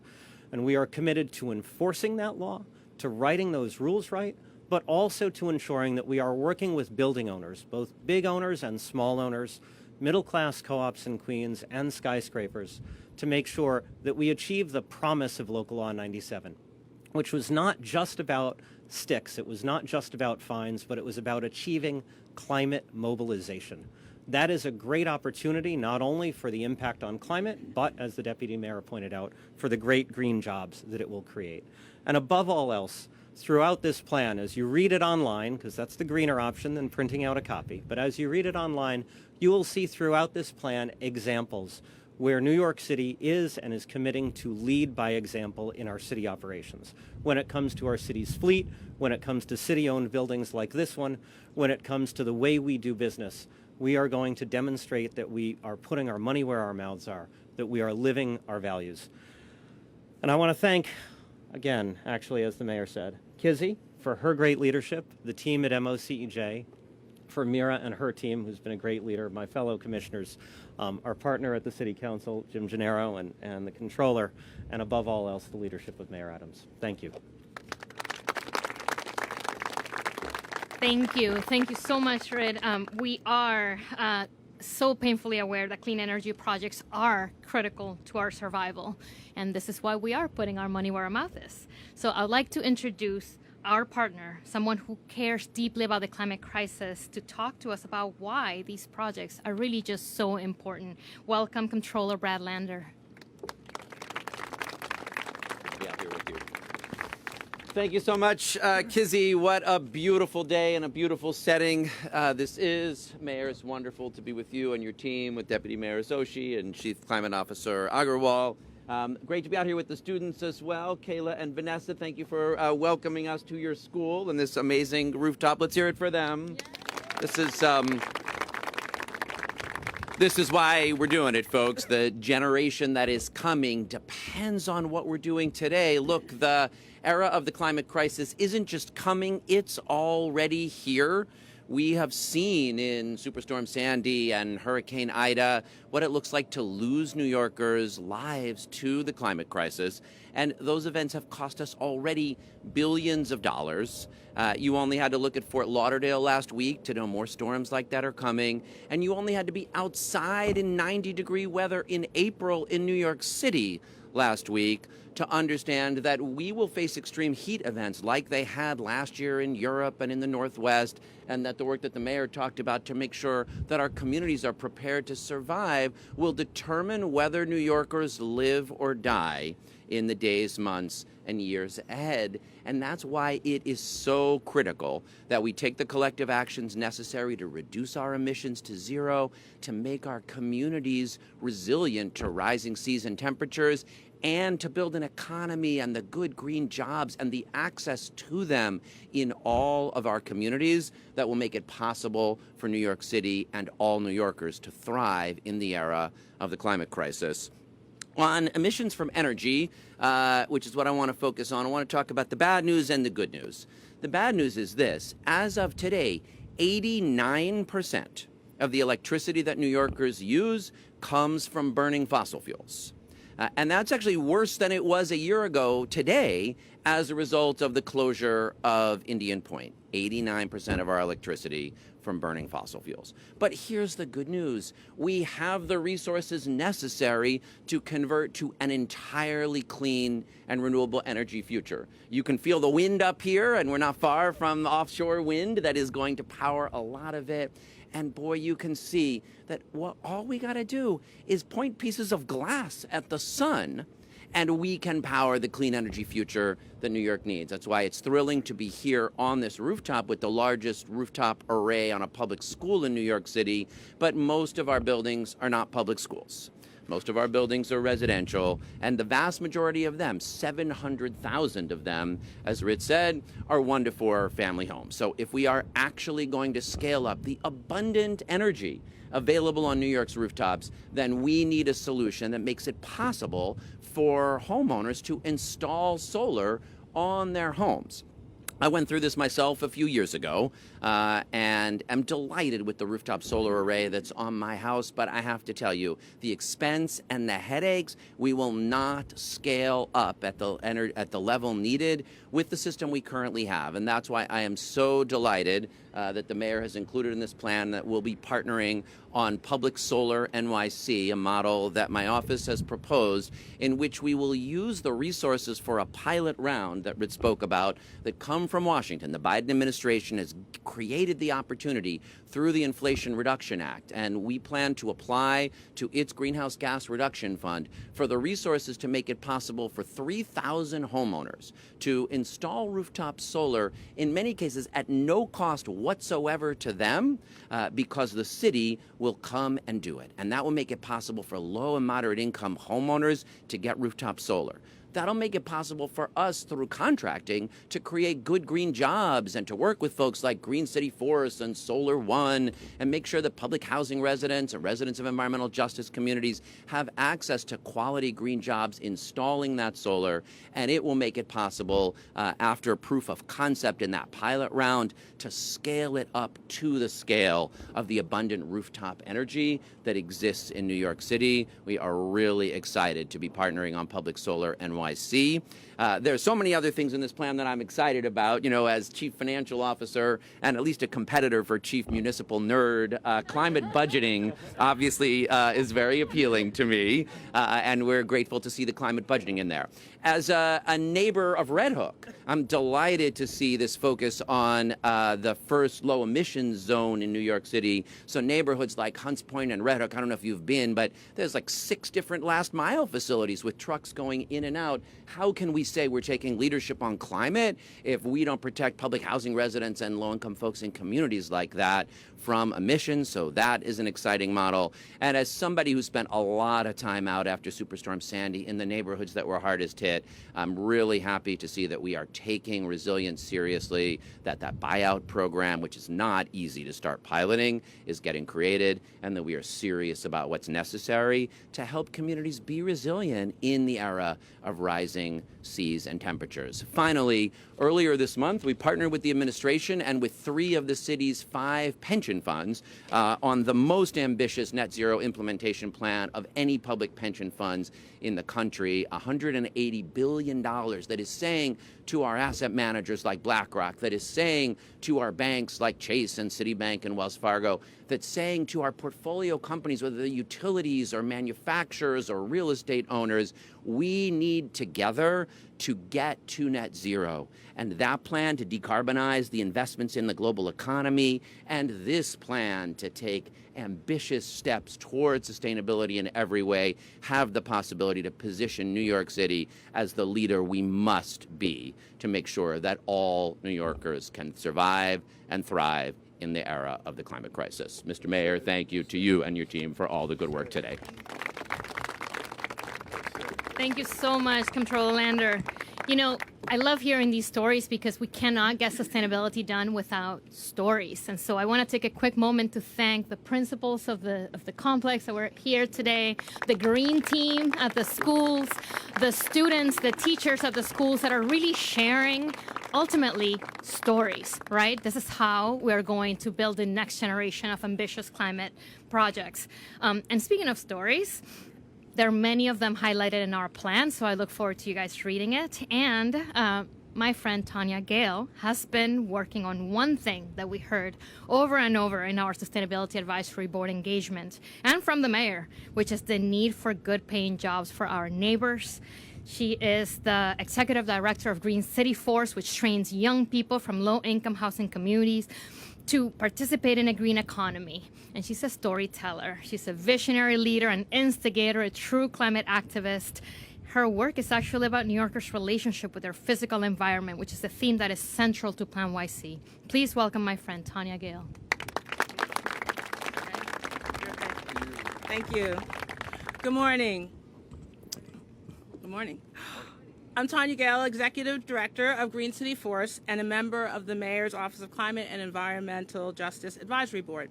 And we are committed to enforcing that law, to writing those rules right, but also to ensuring that we are working with building owners, both big owners and small owners, middle-class co-ops in Queens and skyscrapers, to make sure that we achieve the promise of Local Law 97, which was not just about sticks, it was not just about fines, but it was about achieving climate mobilization. That is a great opportunity, not only for the impact on climate, but, as the Deputy Mayor pointed out, for the great green jobs that it will create. And above all else, throughout this plan, as you read it online, because that's the greener option than printing out a copy, but as you read it online, you will see throughout this plan examples where New York City is and is committing to lead by example in our city operations. When it comes to our city's fleet, when it comes to city-owned buildings like this one, when it comes to the way we do business, we are going to demonstrate that we are putting our money where our mouths are, that we are living our values. And I want to thank, again, actually, as the mayor said, Kizzy for her great leadership, the team at MOCEJ, for Mira and her team, who's been a great leader, my fellow commissioners, our partner at the City Council, Jim Gennaro, and the controller, and above all else, the leadership of Mayor Adams. Thank you. Thank you. Thank you so much, Red. We are so painfully aware that clean energy projects are critical to our survival. And this is why we are putting our money where our mouth is. So I'd like to introduce our partner, someone who cares deeply about the climate crisis, to talk to us about why these projects are really just so important. Welcome, Controller Brad Lander. Yeah, here with you. Thank you so much, Kizzy. What a beautiful day and a beautiful setting this is. Mayor, it's wonderful to be with you and your team, with Deputy Mayor Zoshi and Chief Climate Officer Agarwal. Great to be out here with the students as well. Kayla and Vanessa, thank you for welcoming us to your school and this amazing rooftop. Let's hear it for them. This is why we're doing it, folks. The generation that is coming depends on what we're doing today. Look, the era of the climate crisis isn't just coming, it's already here. We have seen in Superstorm Sandy and Hurricane Ida what it looks like to lose New Yorkers' lives to the climate crisis. And those events have cost us already billions of dollars. You only had to look at Fort Lauderdale last week to know more storms like that are coming. And you only had to be outside in 90-degree weather in April in New York City last week to understand that we will face extreme heat events like they had last year in Europe and in the Northwest, and that the work that the mayor talked about to make sure that our communities are prepared to survive will determine whether New Yorkers live or die in the days, months, and years ahead. And that's why it is so critical that we take the collective actions necessary to reduce our emissions to zero, to make our communities resilient to rising seas and temperatures, and to build an economy and the good green jobs and the access to them in all of our communities that will make it possible for New York City and all New Yorkers to thrive in the era of the climate crisis. On emissions from energy, which is what I want to focus on, I want to talk about the bad news and the good news. The bad news is this: as of today, 89% of the electricity that New Yorkers use comes from burning fossil fuels. And that's actually worse than it was a year ago today as a result of the closure of Indian Point. 89% of our electricity from burning fossil fuels. But here's the good news. We have the resources necessary to convert to an entirely clean and renewable energy future. You can feel the wind up here, and we're not far from the offshore wind that is going to power a lot of it. And boy, you can see that all we got to do is point pieces of glass at the sun, and we can power the clean energy future that New York needs. That's why it's thrilling to be here on this rooftop with the largest rooftop array on a public school in New York City. But most of our buildings are not public schools. Most of our buildings are residential, and the vast majority of them, 700,000 of them, as Rich said, are 1 to 4 family homes. So if we are actually going to scale up the abundant energy available on New York's rooftops, then we need a solution that makes it possible for homeowners to install solar on their homes. I went through this myself a few years ago and am delighted with the rooftop solar array that's on my house, but I have to tell you, the expense and the headaches, we will not scale up at the level needed with the system we currently have. And that's why I am so delighted that the mayor has included in this plan that we'll be partnering on Public Solar NYC, a model that my office has proposed, in which we will use the resources for a pilot round that Rich spoke about that come from Washington. The Biden administration has created the opportunity through the Inflation Reduction Act, and we plan to apply to its greenhouse gas reduction fund for the resources to make it possible for 3,000 homeowners to install rooftop solar, in many cases at no cost whatsoever to them, because the city will come and do it. And that will make it possible for low and moderate income homeowners to get rooftop solar. That'll make it possible for us through contracting to create good green jobs and to work with folks like Green City Forest and Solar One and make sure that public housing residents and residents of environmental justice communities have access to quality green jobs installing that solar. And it will make it possible, after proof of concept in that pilot round, to scale it up to the scale of the abundant rooftop energy that exists in New York City. We are really excited to be partnering on Public Solar NYC. There's so many other things in this plan that I'm excited about. You know, as chief financial officer and at least a competitor for chief municipal nerd, climate budgeting obviously is very appealing to me, and we're grateful to see the climate budgeting in there. As a neighbor of Red Hook, I'm delighted to see this focus on the first low emissions zone in New York City. So neighborhoods like Hunts Point and Red Hook, I don't know if you've been, but there's like 6 different last mile facilities with trucks going in and out. out, how can we say we're taking leadership on climate if we don't protect public housing residents and low-income folks in communities like that from emissions? So that is an exciting model. And as somebody who spent a lot of time out after Superstorm Sandy in the neighborhoods that were hardest hit, I'm really happy to see that we are taking resilience seriously, that buyout program, which is not easy to start piloting, is getting created, and that we are serious about what's necessary to help communities be resilient in the era of rising seas and temperatures. Finally, earlier this month, we partnered with the administration and with 3 of the city's 5 pension funds on the most ambitious net zero implementation plan of any public pension funds in the country, $180 billion that is saying to our asset managers like BlackRock, that is saying to our banks like Chase and Citibank and Wells Fargo, that's saying to our portfolio companies, whether they're utilities or manufacturers or real estate owners, we need together to get to net zero. And that plan to decarbonize the investments in the global economy, and this plan to take ambitious steps towards sustainability in every way, have the possibility to position New York City as the leader we must be to make sure that all New Yorkers can survive and thrive in the era of the climate crisis. Mr. Mayor, thank you to you and your team for all the good work today. Thank you so much, Comptroller Lander. You know, I love hearing these stories because we cannot get sustainability done without stories. And so I want to take a quick moment to thank the principals of the complex that were here today, the green team at the schools, the students, the teachers at the schools that are really sharing, ultimately, stories, right? This is how we're going to build the next generation of ambitious climate projects. And speaking of stories, there are many of them highlighted in our plan, so I look forward to you guys reading it. And my friend Tanya Gale has been working on one thing that we heard over and over in our Sustainability Advisory Board engagement and from the mayor, which is the need for good paying jobs for our neighbors. She is the executive director of Green City Force, which trains young people from low-income housing communities to participate in a green economy. And she's a storyteller. She's a visionary leader, an instigator, a true climate activist. Her work is actually about New Yorkers' relationship with their physical environment, which is a theme that is central to Plan NYC. Please welcome my friend, Tanya Gale. Thank you. Good morning. Good morning. I'm Tanya Gale, Executive Director of Green City Force and a member of the Mayor's Office of Climate and Environmental Justice Advisory Board.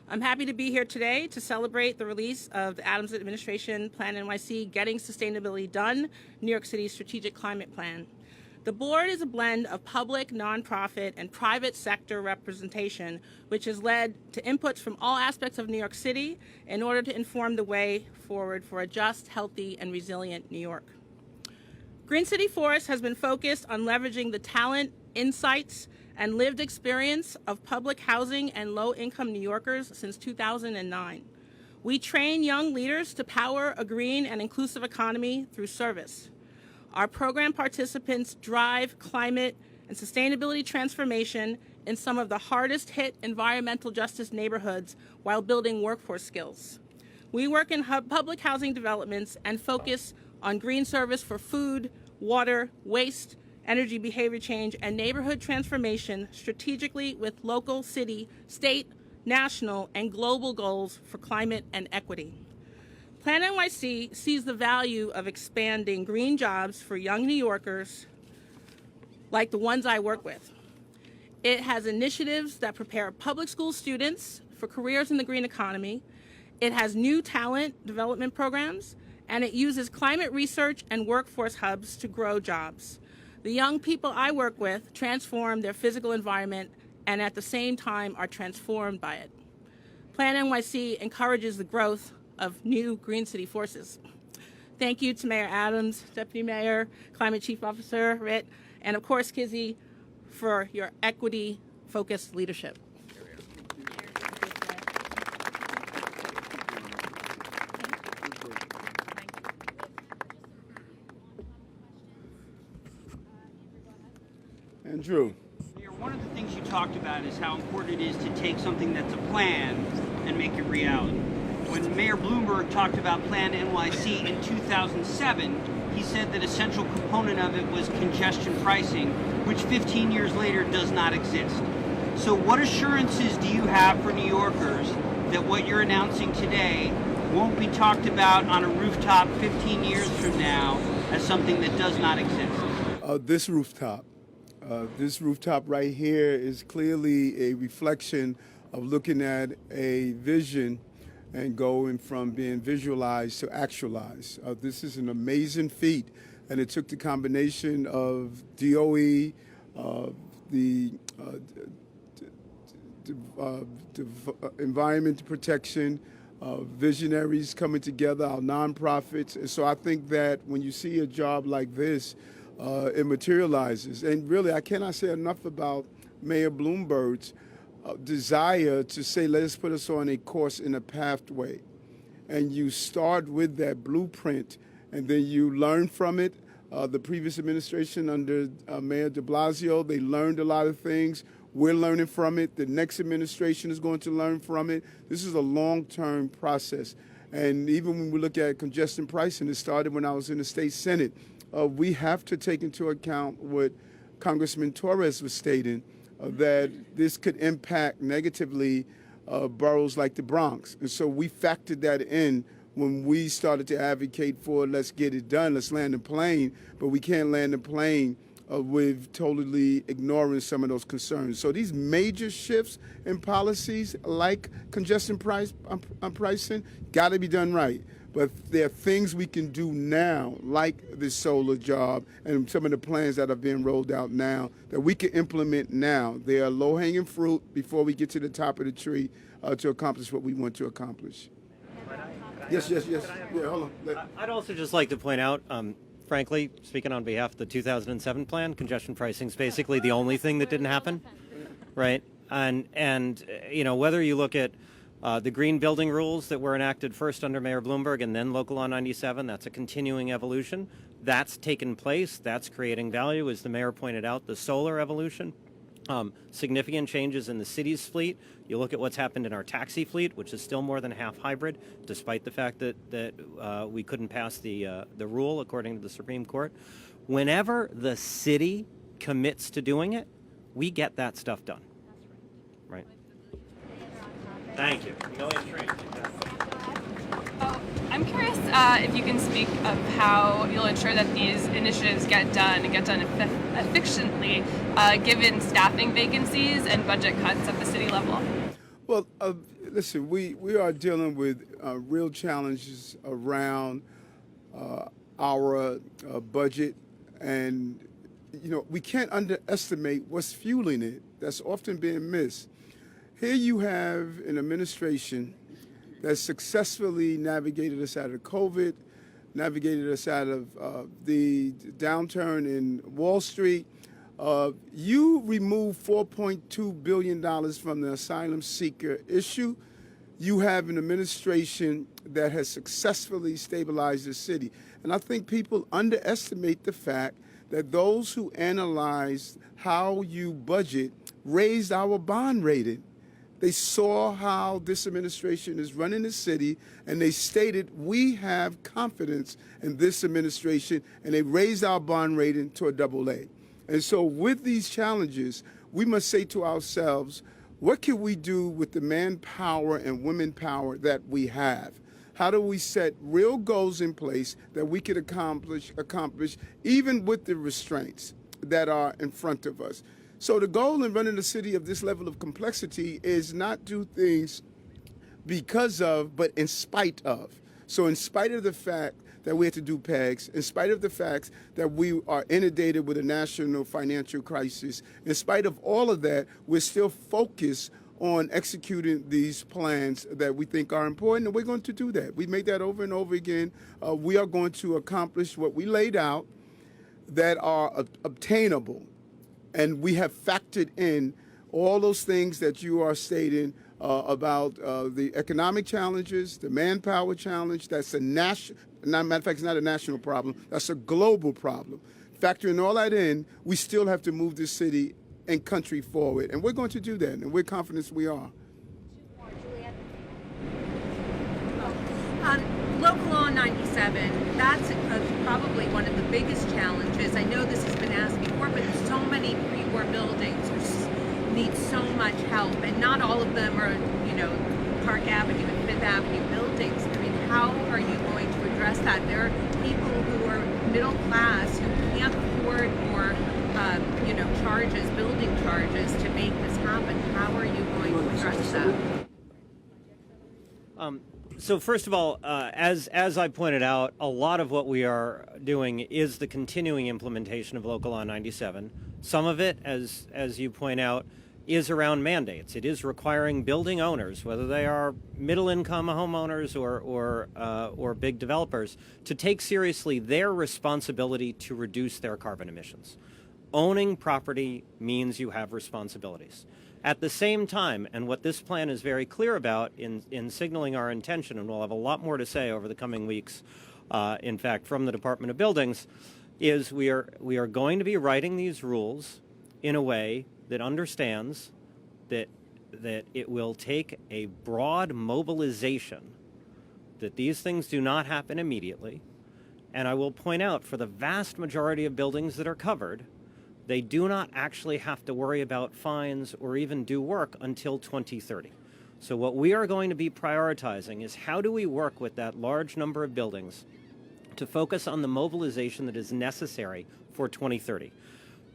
I'm happy to be here today to celebrate the release of the Adams administration Plan NYC Getting Sustainability Done, New York City's Strategic Climate Plan. The board is a blend of public, nonprofit, and private sector representation, which has led to inputs from all aspects of New York City in order to inform the way forward for a just, healthy, and resilient New York. Green City Force has been focused on leveraging the talent, insights, and lived experience of public housing and low-income New Yorkers since 2009. We train young leaders to power a green and inclusive economy through service. Our program participants drive climate and sustainability transformation in some of the hardest hit environmental justice neighborhoods while building workforce skills. We work in public housing developments and focus on green service for food, water, waste, energy behavior change, and neighborhood transformation strategically with local, city, state, national, and global goals for climate and equity. Plan NYC sees the value of expanding green jobs for young New Yorkers like the ones I work with. It has initiatives that prepare public school students for careers in the green economy. It has new talent development programs, and it uses climate research and workforce hubs to grow jobs. The young people I work with transform their physical environment and at the same time are transformed by it. Plan NYC encourages the growth of new Green City forces. Thank you to Mayor Adams, Deputy Mayor, Climate Chief Officer Ritt, and of course Kizzy for your equity-focused leadership. Andrew. Mayor, one of the things you talked about is how important it is to take something that's a plan and make it reality. When Mayor Bloomberg talked about Plan NYC in 2007, he said that a central component of it was congestion pricing, which 15 years later does not exist. So what assurances do you have for New Yorkers that what you're announcing today won't be talked about on a rooftop 15 years from now as something that does not exist? This rooftop right here is clearly a reflection of looking at a vision and going from being visualized to actualized. This is an amazing feat, and it took the combination of DOE, the environment protection, visionaries coming together, our nonprofits. And so I think that when you see a job like this, it materializes. And really, I cannot say enough about Mayor Bloomberg's desire to say, let's put us on a course and a pathway. And you start with that blueprint, and then you learn from it. The previous administration under Mayor de Blasio, they learned a lot of things. We're learning from it. The next administration is going to learn from it. This is a long-term process. And even when we look at congestion pricing, it started when I was in the state Senate. We have to take into account what Congressman Torres was stating, that this could impact negatively boroughs like the Bronx. And so we factored that in when we started to advocate for let's get it done, let's land the plane, but we can't land the plane with totally ignoring some of those concerns. So these major shifts in policies like congestion pricing got to be done right. But there are things we can do now, like this solar job and some of the plans that are being rolled out now, that we can implement now. They are low-hanging fruit before we get to the top of the tree to accomplish what we want to accomplish. Yes. Yeah, hold on. I'd also just like to point out, frankly, speaking on behalf of the 2007 plan, congestion pricing is basically the only thing that didn't happen, right? And you know, whether you look at the green building rules that were enacted first under Mayor Bloomberg and then Local Law 97, that's a continuing evolution. That's taken place. That's creating value. As the mayor pointed out, the solar evolution, significant changes in the city's fleet. You look at what's happened in our taxi fleet, which is still more than half hybrid, despite the fact that we couldn't pass the rule according to the Supreme Court. Whenever the city commits to doing it, we get that stuff done. Right. Thank you. I'm curious if you can speak of how you'll ensure that these initiatives get done and get done efficiently, given staffing vacancies and budget cuts at the city level. Well, listen, we are dealing with real challenges around our budget, and you know, we can't underestimate what's fueling it. That's often being missed. Here you have an administration that successfully navigated us out of COVID, navigated us out of the downturn in Wall Street. You remove $4.2 billion from the asylum seeker issue. You have an administration that has successfully stabilized the city. And I think people underestimate the fact that those who analyze how you budget raised our bond rating. They saw how this administration is running the city, and they stated, we have confidence in this administration, and they raised our bond rating to a AA. And so with these challenges, we must say to ourselves, what can we do with the manpower and women power that we have? How do we set real goals in place that we could accomplish even with the restraints that are in front of us? So the goal in running a city of this level of complexity is not do things because of, but in spite of. So in spite of the fact that we had to do PEGs, in spite of the fact that we are inundated with a national financial crisis, in spite of all of that, we're still focused on executing these plans that we think are important, and we're going to do that. We make that over and over again. We are going to accomplish what we laid out that are obtainable. And we have factored in all those things that you are stating about the economic challenges, the manpower challenge. That's a national, matter of fact, it's not a national problem. That's a global problem. Factoring all that in, we still have to move this city and country forward. And we're going to do that, and we're confident we are. Local Law 97, that's probably one of the biggest challenges. I know this has been asked before, but there's so many pre-war buildings need so much help, and not all of them are, Park Avenue and Fifth Avenue buildings. I mean, how are you going to address that? There are people who are middle class who can't afford more, building charges to make this happen. How are you going to address that? So first of all, as I pointed out, a lot of what we are doing is the continuing implementation of Local Law 97. Some of it, as you point out, is around mandates. It is requiring building owners, whether they are middle-income homeowners or big developers, to take seriously their responsibility to reduce their carbon emissions. Owning property means you have responsibilities. At the same time, and what this plan is very clear about in signaling our intention, and we'll have a lot more to say over the coming weeks, in fact, from the Department of Buildings, is we are going to be writing these rules in a way that understands that it will take a broad mobilization, that these things do not happen immediately. And I will point out, for the vast majority of buildings that are covered, they do not actually have to worry about fines or even do work until 2030. So what we are going to be prioritizing is how do we work with that large number of buildings to focus on the mobilization that is necessary for 2030.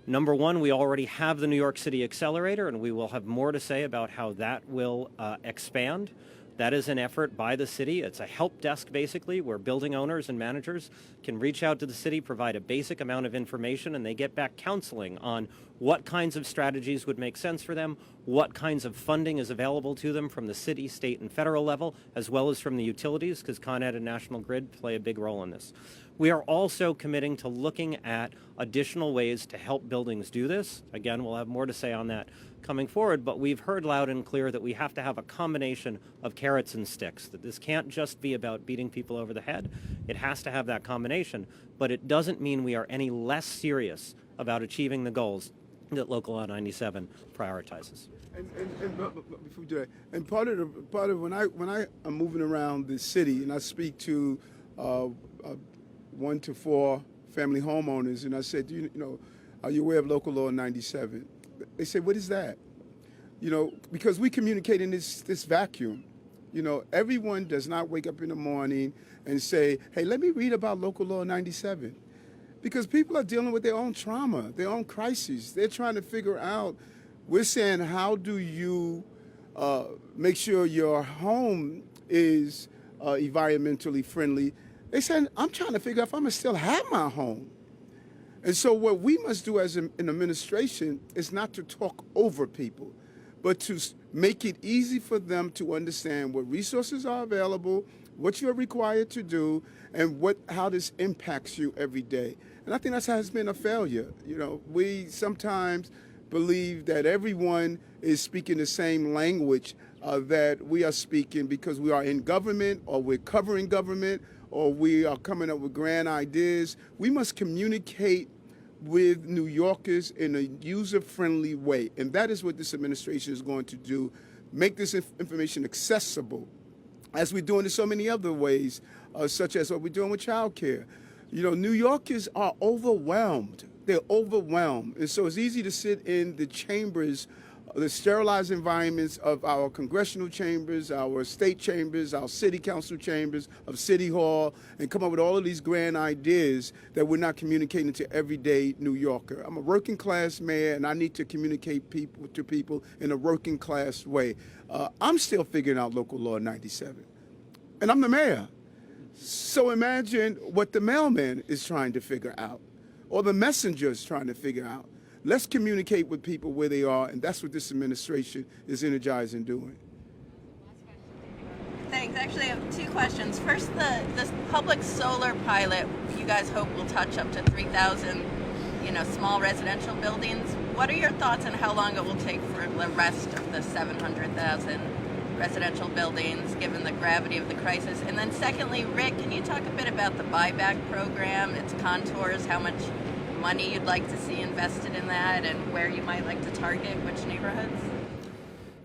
Number one, we already have the New York City Accelerator, and we will have more to say about how that will expand. That is an effort by the city. It's a help desk, basically, where building owners and managers can reach out to the city, provide a basic amount of information, and they get back counseling on what kinds of strategies would make sense for them, what kinds of funding is available to them from the city, state, and federal level, as well as from the utilities, because Con Ed and National Grid play a big role in this. We are also committing to looking at additional ways to help buildings do this. Again, we'll have more to say on that coming forward, but we've heard loud and clear that we have to have a combination of carrots and sticks, that this can't just be about beating people over the head. It has to have that combination, but it doesn't mean we are any less serious about achieving the goals that Local Law 97 prioritizes. And before we do that, and part of when I am moving around the city and I speak to 1 to 4 family homeowners, and I said, are you aware of Local Law 97? They said, what is that? Because we communicate in this vacuum. Everyone does not wake up in the morning and say, hey, let me read about Local Law 97. Because people are dealing with their own trauma, their own crises. They're trying to figure out, we're saying, how do you make sure your home is environmentally friendly? They said, I'm trying to figure out if I'm going to still have my home. And so what we must do as an administration is not to talk over people, but to make it easy for them to understand what resources are available, what you're required to do, and how this impacts you every day. And I think that has been a failure. We sometimes believe that everyone is speaking the same language that we are speaking because we are in government, or we're covering government, or we are coming up with grand ideas. We must communicate with New Yorkers in a user-friendly way. And that is what this administration is going to do, make this information accessible, as we're doing in so many other ways, such as what we're doing with child care. New Yorkers are overwhelmed. They're overwhelmed. And so it's easy to sit in the chambers, the sterilized environments of our congressional chambers, our state chambers, our city council chambers, of City Hall, and come up with all of these grand ideas that we're not communicating to everyday New Yorker. I'm a working class mayor, and I need to communicate to people in a working class way. I'm still figuring out Local Law 97, and I'm the mayor. So imagine what the mailman is trying to figure out, or the messenger is trying to figure out. Let's communicate with people where they are, and that's what this administration is energized in doing. Thanks. Actually, I have 2 questions. First, this public solar pilot, you guys hope will touch up to 3,000, small residential buildings. What are your thoughts on how long it will take for the rest of the 700,000 residential buildings, given the gravity of the crisis? And then secondly, Rick, can you talk a bit about the buyback program, its contours, how much money you'd like to see invested in that, and where you might like to target which neighborhoods?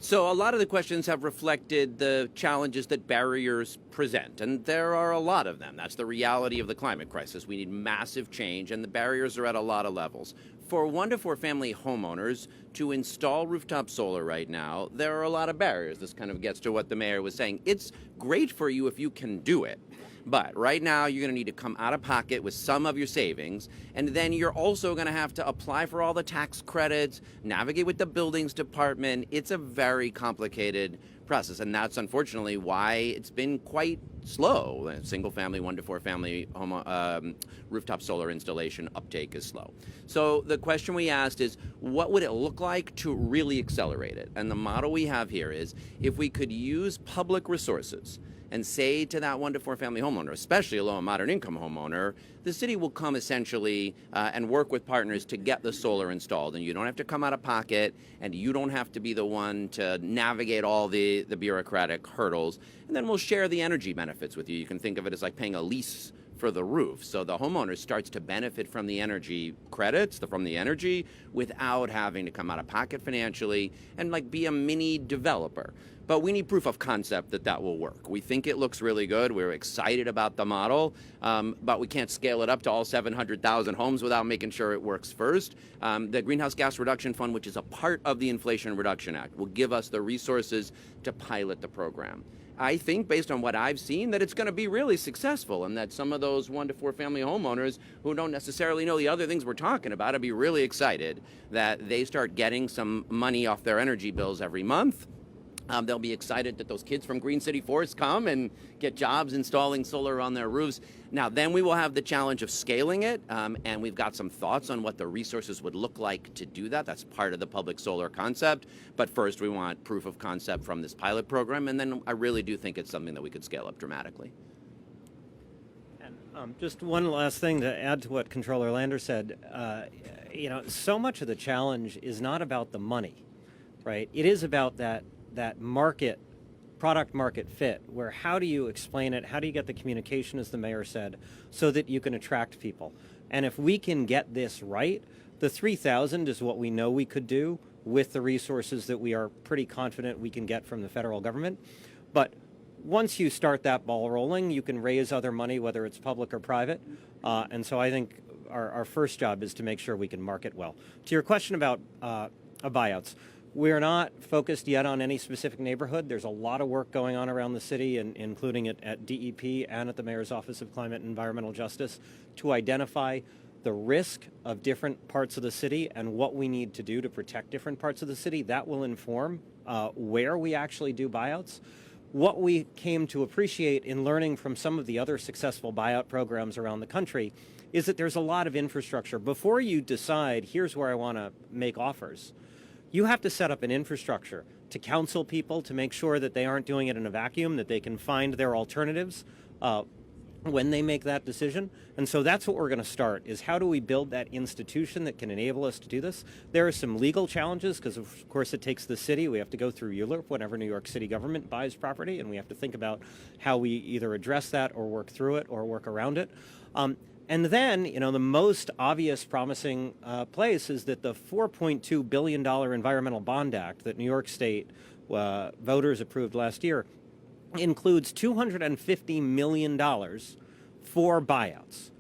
So a lot of the questions have reflected the challenges that barriers present, and there are a lot of them. That's the reality of the climate crisis. We need massive change, and the barriers are at a lot of levels. For 1 to 4 family homeowners to install rooftop solar right now, there are a lot of barriers. This kind of gets to what the mayor was saying. It's great for you if you can do it. But right now, you're going to need to come out of pocket with some of your savings, and then you're also going to have to apply for all the tax credits, navigate with the buildings department. It's a very complicated process, and that's unfortunately why it's been quite slow. Single-family, 1 to 4 family home, rooftop solar installation uptake is slow. So the question we asked is, what would it look like to really accelerate it? And the model we have here is, if we could use public resources and say to that 1 to 4 family homeowner, especially a low and moderate income homeowner, the city will come essentially and work with partners to get the solar installed. And you don't have to come out of pocket, and you don't have to be the one to navigate all the bureaucratic hurdles. And then we'll share the energy benefits with you. You can think of it as like paying a lease for the roof. So the homeowner starts to benefit from the energy credits, from the energy, without having to come out of pocket financially and like be a mini developer. But we need proof of concept that that will work. We think it looks really good. We're excited about the model, but we can't scale it up to all 700,000 homes without making sure it works first. The Greenhouse Gas Reduction Fund, which is a part of the Inflation Reduction Act, will give us the resources to pilot the program. I think, based on what I've seen, that it's going to be really successful, and that some of those 1 to 4 family homeowners who don't necessarily know the other things we're talking about will be really excited that they start getting some money off their energy bills every month. They'll be excited that those kids from Green City Forest come and get jobs installing solar on their roofs. Now, then we will have the challenge of scaling it, and we've got some thoughts on what the resources would look like to do that. That's part of the public solar concept. But first, we want proof of concept from this pilot program, and then I really do think it's something that we could scale up dramatically. And just one last thing to add to what Controller Lander said. So much of the challenge is not about the money, right? It is about that product market fit, where how do you explain it, how do you get the communication, as the mayor said, so that you can attract people. And if we can get this right, the 3,000 is what we know we could do with the resources that we are pretty confident we can get from the federal government. But once you start that ball rolling, you can raise other money, whether it's public or private. And so I think our first job is to make sure we can market well. To your question about buyouts, we're not focused yet on any specific neighborhood. There's a lot of work going on around the city, and including at DEP and at the Mayor's Office of Climate and Environmental Justice, to identify the risk of different parts of the city and what we need to do to protect different parts of the city. That will inform where we actually do buyouts. What we came to appreciate in learning from some of the other successful buyout programs around the country is that there's a lot of infrastructure. Before you decide, here's where I want to make offers, you have to set up an infrastructure to counsel people, to make sure that they aren't doing it in a vacuum, that they can find their alternatives when they make that decision. And so that's what we're going to start, is how do we build that institution that can enable us to do this? There are some legal challenges, because of course it takes the city. We have to go through ULURP whenever New York City government buys property, and we have to think about how we either address that or work through it or work around it. And then, the most obvious promising place is that the $4.2 billion Environmental Bond Act that New York State voters approved last year includes $250 million for buyouts.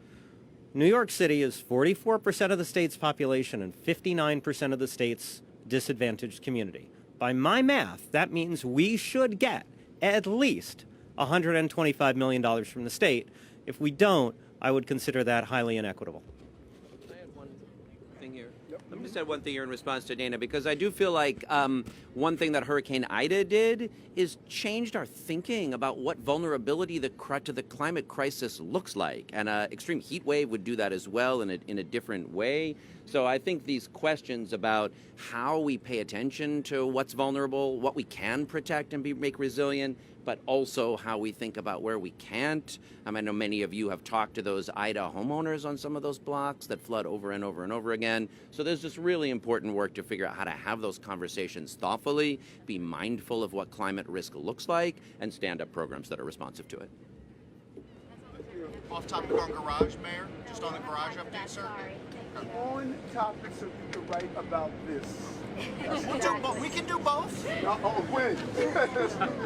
New York City is 44% of the state's population and 59% of the state's disadvantaged community. By my math, that means we should get at least $125 million from the state. If we don't, I would consider that highly inequitable. I had one thing here. Let me just add one thing here in response to Dana, because I do feel like one thing that Hurricane Ida did is changed our thinking about what vulnerability to the climate crisis looks like. And an extreme heat wave would do that as well in a different way. So I think these questions about how we pay attention to what's vulnerable, what we can protect and make resilient, but also how we think about where we can't. I know many of you have talked to those Ida homeowners on some of those blocks that flood over and over and over again. So there's just really important work to figure out how to have those conversations thoughtfully, be mindful of what climate risk looks like, and stand up programs that are responsive to it. off topic on garage, Mayor? Just on the garage update, sir? On topic, so you can write about this. We can do both. Oh, when?